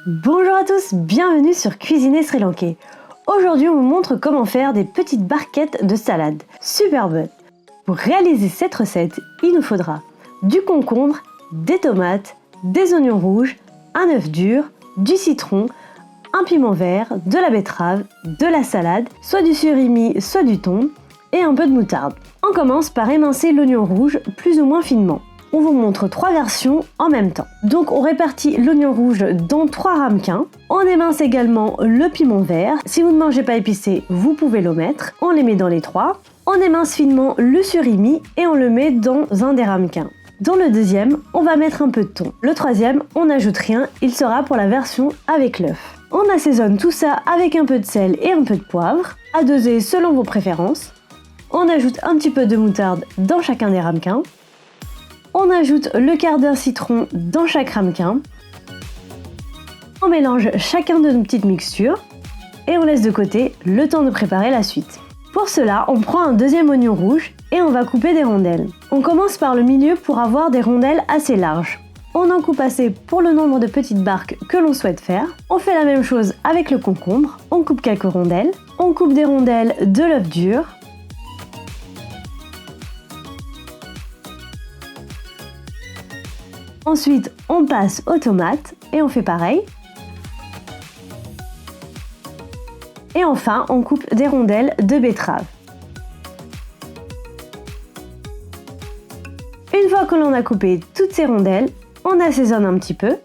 Bonjour à tous, bienvenue sur Cuisiner Sri Lankais. Aujourd'hui, on vous montre comment faire des petites barquettes de salade. Super bonne! Pour réaliser cette recette, il nous faudra du concombre, des tomates, des oignons rouges, un œuf dur, du citron, un piment vert, de la betterave, de la salade, soit du surimi, soit du thon, et un peu de moutarde. On commence par émincer l'oignon rouge plus ou moins finement. On vous montre 3 versions en même temps. Donc on répartit l'oignon rouge dans 3 ramequins. On émince également le piment vert. Si vous ne mangez pas épicé, vous pouvez l'omettre. On les met dans les 3. On émince finement le surimi et on le met dans un des ramequins. Dans le deuxième, on va mettre un peu de thon. Le troisième, on n'ajoute rien, il sera pour la version avec l'œuf. On assaisonne tout ça avec un peu de sel et un peu de poivre, à doser selon vos préférences. On ajoute un petit peu de moutarde dans chacun des ramequins. On ajoute le quart d'un citron dans chaque ramequin. On mélange chacun de nos petites mixtures et on laisse de côté le temps de préparer la suite. Pour cela, on prend un deuxième oignon rouge et on va couper des rondelles. On commence par le milieu pour avoir des rondelles assez larges. On en coupe assez pour le nombre de petites barques que l'on souhaite faire. On fait la même chose avec le concombre. On coupe quelques rondelles. On coupe des rondelles de l'œuf dur. Ensuite, on passe aux tomates et on fait pareil. Et enfin, on coupe des rondelles de betterave. Une fois que l'on a coupé toutes ces rondelles, on assaisonne un petit peu.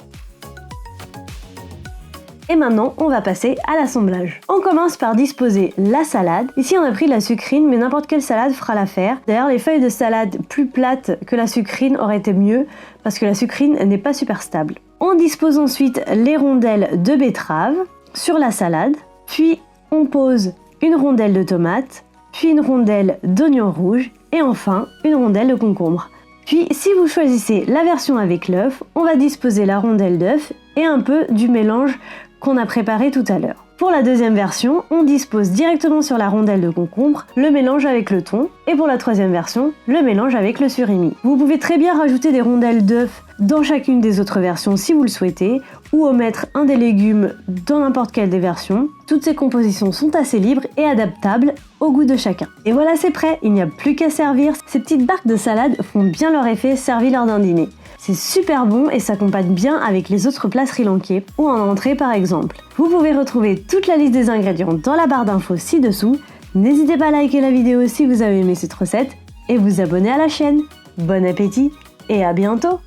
Et maintenant, on va passer à l'assemblage. On commence par disposer la salade. Ici, on a pris la sucrine, mais n'importe quelle salade fera l'affaire. D'ailleurs, les feuilles de salade plus plates que la sucrine auraient été mieux, parce que la sucrine n'est pas super stable. On dispose ensuite les rondelles de betterave sur la salade. Puis, on pose une rondelle de tomate, puis une rondelle d'oignon rouge, et enfin, une rondelle de concombre. Puis, si vous choisissez la version avec l'œuf, on va disposer la rondelle d'œuf et un peu du mélange qu'on a préparé tout à l'heure. Pour la deuxième version, on dispose directement sur la rondelle de concombre le mélange avec le thon, et pour la troisième version, le mélange avec le surimi. Vous pouvez très bien rajouter des rondelles d'œuf dans chacune des autres versions si vous le souhaitez, ou omettre un des légumes dans n'importe quelle des versions. Toutes ces compositions sont assez libres et adaptables au goût de chacun. Et voilà, c'est prêt, il n'y a plus qu'à servir. Ces petites barques de salade font bien leur effet servies lors d'un dîner. C'est super bon et s'accompagne bien avec les autres plats sri-lankais ou en entrée par exemple. Vous pouvez retrouver toute la liste des ingrédients dans la barre d'infos ci-dessous. N'hésitez pas à liker la vidéo si vous avez aimé cette recette et vous abonner à la chaîne. Bon appétit et à bientôt!